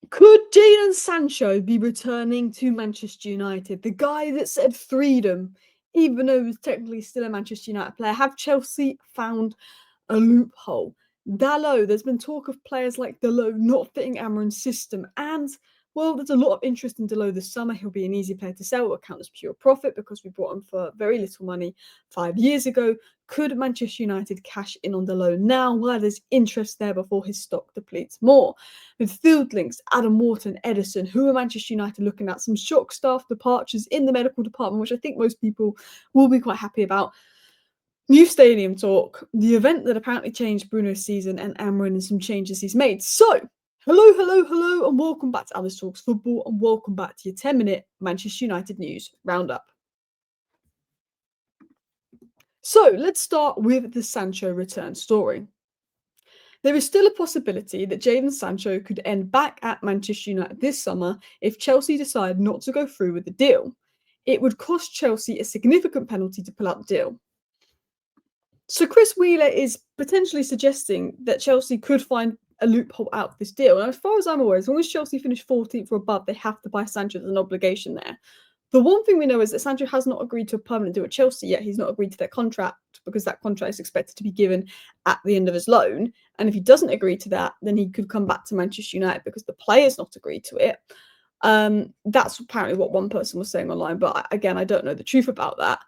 Could Jadon Sancho be returning to Manchester United? The guy that said freedom, even though he was technically still a Manchester United player. Have Chelsea found a loophole? Dalot, there's been talk of players like Dalot not fitting Amorim's system, and well, there's a lot of interest in Dalot this summer. He'll be an easy player to sell. Will count as pure profit because we bought him for very little money 5 years ago. Could Manchester United cash in on Dalot now while there's interest there before his stock depletes more? Midfield links, Wharton, Ederson, who are Manchester United looking at? Some shock staff departures in the medical department, which I think most people will be quite happy about. New stadium talk, the event that apparently changed Bruno's season, and Amorim and some changes he's made. So, hello, and welcome back to Alice Talks Football, and welcome back to your 10-minute Manchester United news roundup. So, let's start with the Sancho return story. There is still a possibility that Jadon Sancho could end back at Manchester United this summer if Chelsea decide not to go through with the deal. It would cost Chelsea a significant penalty to pull out the deal. So Chris Wheeler is potentially suggesting that Chelsea could find a loophole out of this deal. And as far as I'm aware, as long as Chelsea finish 14th or above, they have to buy Sancho. There's an obligation there. The one thing we know is that Sancho has not agreed to a permanent deal at Chelsea yet. He's not agreed to their contract because that contract is expected to be given at the end of his loan. And if he doesn't agree to that, then he could come back to Manchester United because the player's not agreed to it. That's apparently what one person was saying online. But again, I don't know the truth about that.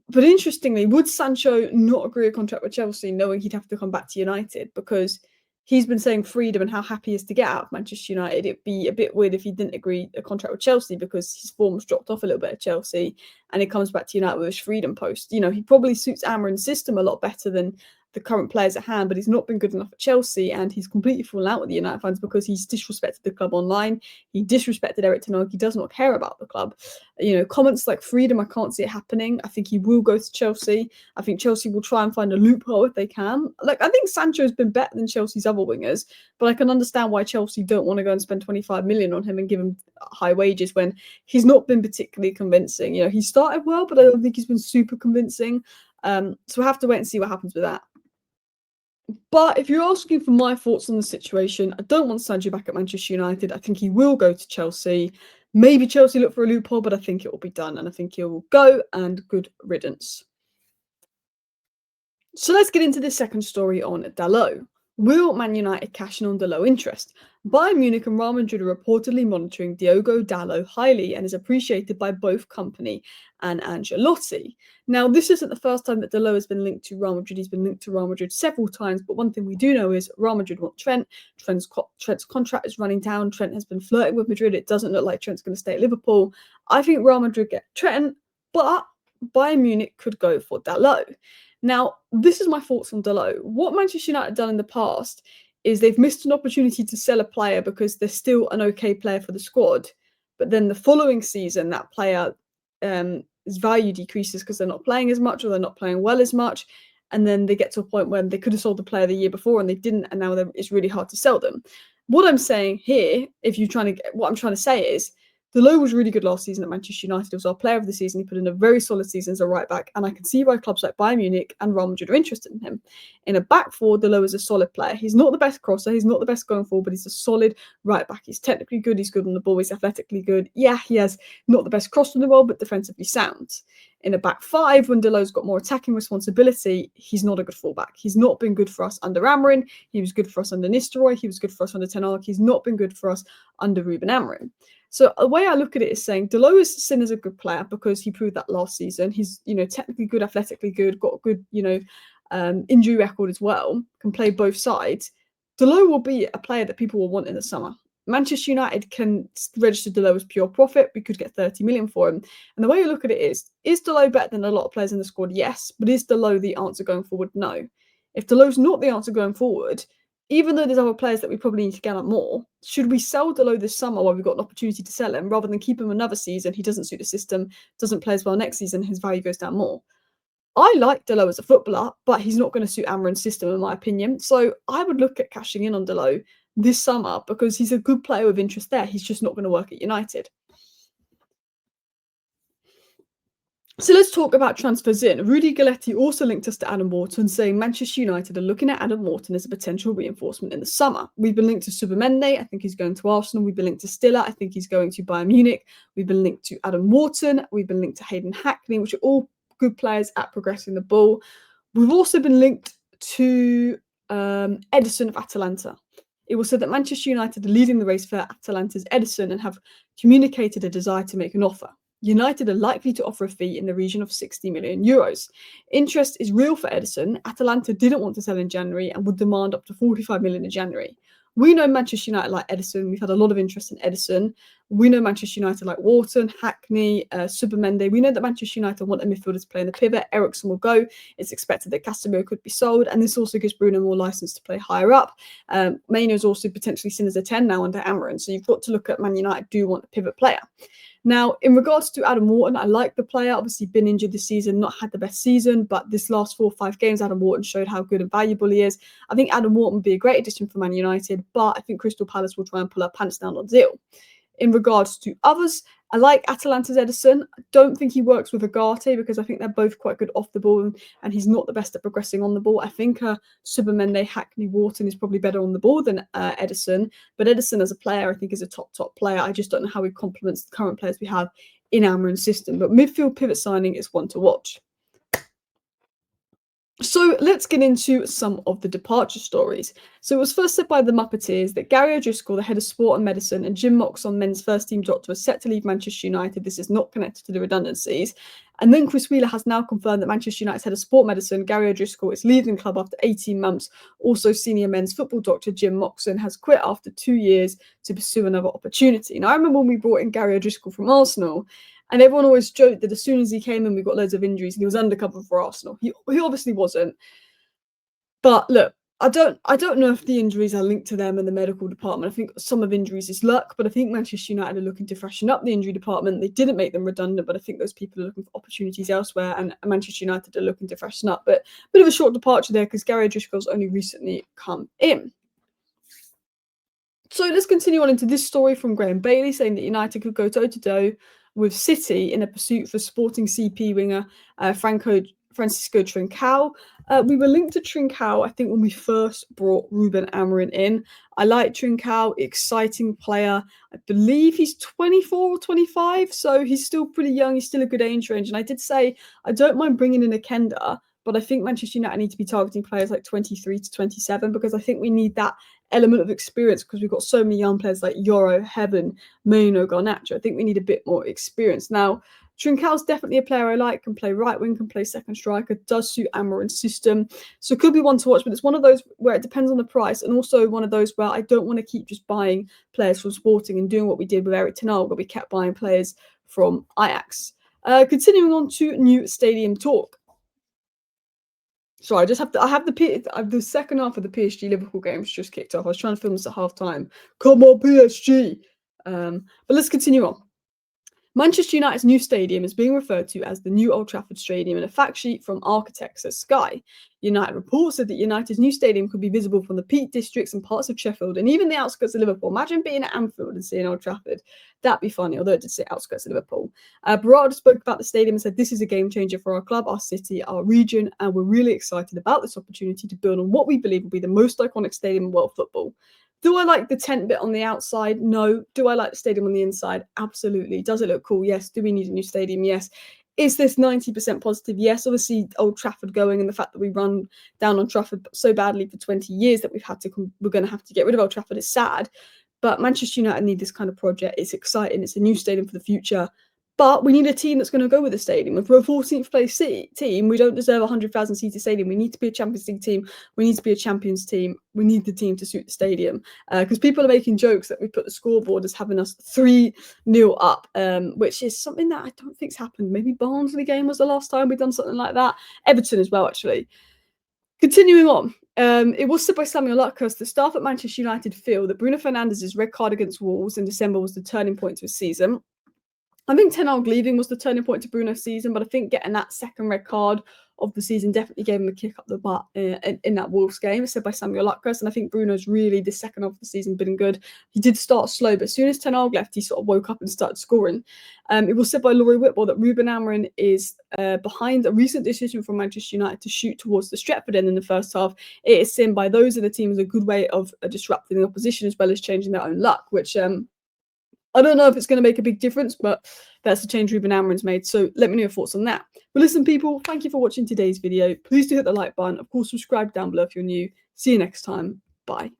But interestingly, would Sancho not agree a contract with Chelsea knowing he'd have to come back to United? Because he's been saying freedom and how happy he is to get out of Manchester United. It'd be a bit weird if he didn't agree a contract with Chelsea because his form's dropped off a little bit at Chelsea and he comes back to United with his freedom post. You know, he probably suits Amorim's system a lot better than the current players at hand, but he's not been good enough at Chelsea and he's completely fallen out with the United fans because he's disrespected the club online. He disrespected Erik ten Hag. He does not care about the club. You know, comments like freedom, I can't see it happening. I think he will go to Chelsea. I think Chelsea will try and find a loophole if they can. Like, I think Sancho's been better than Chelsea's other wingers, but I can understand why Chelsea don't want to go and spend 25 million on him and give him high wages when he's not been particularly convincing. You know, he started well, but I don't think he's been super convincing. So we'll have to wait and see what happens with that. But if you're asking for my thoughts on the situation, I don't want Sancho back at Manchester United. I think he will go to Chelsea. Maybe Chelsea look for a loophole, but I think it will be done. And I think he will go, and good riddance. So let's get into the second story on Dalot. Will Man United cash in on Dalot interest? Bayern Munich and Real Madrid are reportedly monitoring Diogo Dalot highly and is appreciated by both Kompany and Ancelotti. Now, this isn't the first time that Dalot has been linked to Real Madrid. He's been linked to Real Madrid several times, but one thing we do know is Real Madrid want Trent. Trent's contract is running down. Trent has been flirting with Madrid. It doesn't look like Trent's going to stay at Liverpool. I think Real Madrid get Trent, but Bayern Munich could go for Dalot. Now, this is my thoughts on Dalot. What Manchester United have done in the past is they've missed an opportunity to sell a player because they're still an okay player for the squad. But then the following season, that player his value decreases because they're not playing as much or they're not playing well as much. And then they get to a point where they could have sold the player the year before and they didn't, and now it's really hard to sell them. What I'm saying here, what I'm trying to say is, Dalot was really good last season at Manchester United. He was our player of the season. He put in a very solid season as a right back, and I can see why clubs like Bayern Munich and Real Madrid are interested in him. In a back four, Dalot is a solid player. He's not the best crosser. He's not the best going forward, but he's a solid right back. He's technically good. He's good on the ball. He's athletically good. Yeah, he has not the best cross in the world, but defensively sound. In a back five, when Dalot's got more attacking responsibility, he's not a good fullback. He's not been good for us under Amorim. He was good for us under Nistelrooy. He was good for us under Ten Hag. He's not been good for us under Ruben Amorim. So the way I look at it is saying Dalot is seen as a good player because he proved that last season. He's, technically good, athletically good, got a good, injury record as well, can play both sides. Dalot will be a player that people will want in the summer. Manchester United can register Dalot as pure profit. We could get 30 million for him. And the way I look at it is Dalot better than a lot of players in the squad? Yes. But is Dalot the answer going forward? No. If Dalot's not the answer going forward, even though there's other players that we probably need to get up more, should we sell Dalot this summer while we've got an opportunity to sell him rather than keep him another season? He doesn't suit the system, doesn't play as well next season, his value goes down more. I like Dalot as a footballer, but he's not going to suit Amorim's system, in my opinion. So I would look at cashing in on Dalot this summer because he's a good player with interest there. He's just not going to work at United. So let's talk about transfers in. Rudy Galletti also linked us to Adam Wharton, saying Manchester United are looking at Adam Wharton as a potential reinforcement in the summer. We've been linked to Subamende, I think he's going to Arsenal. We've been linked to Stiller, I think he's going to Bayern Munich. We've been linked to Adam Wharton. We've been linked to Hayden Hackney, which are all good players at progressing the ball. We've also been linked to Ederson of Atalanta. It was said that Manchester United are leading the race for Atalanta's Ederson and have communicated a desire to make an offer. United are likely to offer a fee in the region of 60 million euros. Interest is real for Ederson. Atalanta didn't want to sell in January and would demand up to 45 million in January. We know Manchester United like Ederson. We've had a lot of interest in Ederson. We know Manchester United like Wharton, Hackney, Subamende. We know that Manchester United want a midfielder to play in the pivot. Ederson will go. It's expected that Casemiro could be sold, and this also gives Bruno more license to play higher up. Maino is also potentially seen as a 10 now under Amorim, so you've got to look at Man United do want a pivot player. Now, in regards to Adam Wharton, I like the player. Obviously, been injured this season, not had the best season, but this last 4 or 5 games, Adam Wharton showed how good and valuable he is. I think Adam Wharton would be a great addition for Man United, but I think Crystal Palace will try and pull our pants down on deal. In regards to others, I like Atalanta's Ederson. I don't think he works with Agate because I think they're both quite good off the ball and he's not the best at progressing on the ball. I think Subamende, Hackney, Wharton is probably better on the ball than Ederson. But Ederson as a player, I think is a top player. I just don't know how he complements the current players we have in Amorim's system. But midfield pivot signing is one to watch. So let's get into some of the departure stories. So it was first said by the Muppeteers that Gary O'Driscoll, the head of sport and medicine, and Jim Moxon, men's first team doctor, are set to leave Manchester United. This is not connected to the redundancies. And then Chris Wheeler has now confirmed that Manchester United's head of sport medicine, Gary O'Driscoll, is leaving the club after 18 months. Also, senior men's football doctor Jim Moxon has quit after 2 years to pursue another opportunity. Now, I remember when we brought in Gary O'Driscoll from Arsenal, and everyone always joked that as soon as he came in, we got loads of injuries and he was undercover for Arsenal. He obviously wasn't. But look, I don't know if the injuries are linked to them and the medical department. I think some of injuries is luck, but I think Manchester United are looking to freshen up the injury department. They didn't make them redundant, but I think those people are looking for opportunities elsewhere, and Manchester United are looking to freshen up. But a bit of a short departure there because Gary O'Driscoll's only recently come in. So let's continue on into this story from Graham Bailey saying that United could go toe-to-toe with City in a pursuit for Sporting CP winger Francisco Trincao. We were linked to Trincao, I think, when we first brought Ruben Amorim in. I like Trincao, exciting player. I believe he's 24 or 25, so he's still pretty young. He's still a good age range. And I did say I don't mind bringing in a Kenda, but I think Manchester United need to be targeting players like 23 to 27 because I think we need that element of experience because we've got so many young players like Yoro, Heaven, Maino, Garnacho. I think we need a bit more experience. Now, Trincao's definitely a player I like, can play right wing, can play second striker, does suit Amorim's system. So it could be one to watch, but it's one of those where it depends on the price and also one of those where I don't want to keep just buying players from Sporting and doing what we did with Eric Ten Hag, where we kept buying players from Ajax. Continuing on to new stadium talk. Sorry, I have the second half of the PSG Liverpool games just kicked off. I was trying to film this at half time. Come on, PSG! But let's continue on. Manchester United's new stadium is being referred to as the new Old Trafford Stadium in a fact sheet from architects at Sky. United reports said that United's new stadium could be visible from the Peak Districts and parts of Sheffield and even the outskirts of Liverpool. Imagine being at Anfield and seeing Old Trafford. That'd be funny, although it did say outskirts of Liverpool. Berardi spoke about the stadium and said, "This is a game changer for our club, our city, our region, and we're really excited about this opportunity to build on what we believe will be the most iconic stadium in world football." Do I like the tent bit on the outside? No. Do I like the stadium on the inside? Absolutely. Does it look cool? Yes. Do we need a new stadium? Yes. Is this 90% positive? Yes. Obviously, Old Trafford going and the fact that we run down on Trafford so badly for 20 years that we're going to have to get rid of Old Trafford is sad. But Manchester United need this kind of project. It's exciting. It's a new stadium for the future. But we need a team that's going to go with the stadium. If we're a 14th place team, we don't deserve a 100,000 seater stadium. We need to be a Champions League team. We need to be a Champions team. We need the team to suit the stadium. Because people are making jokes that we put the scoreboard as having us 3-0 up, which is something that I don't think's happened. Maybe Barnsley game was the last time we've done something like that. Everton as well, actually. Continuing on. It was said by Samuel Luckhurst, the staff at Manchester United feel that Bruno Fernandes' red card against Wolves in December was the turning point to his season. I think Ten Hag leaving was the turning point to Bruno's season, but I think getting that second red card of the season definitely gave him a kick up the butt in that Wolves game, said by Samuel Luckers. And I think Bruno's really, the second half of the season, been good. He did start slow, but as soon as Ten Hag left, he sort of woke up and started scoring. It was said by Laurie Whitwell that Ruben Amorim is behind a recent decision from Manchester United to shoot towards the Stretford end in the first half. It is seen by those of the team as a good way of disrupting the opposition as well as changing their own luck, which I don't know if it's going to make a big difference, but that's the change Ruben Amorim's made. So let me know your thoughts on that. But listen, people, thank you for watching today's video. Please do hit the like button. Of course, subscribe down below if you're new. See you next time. Bye.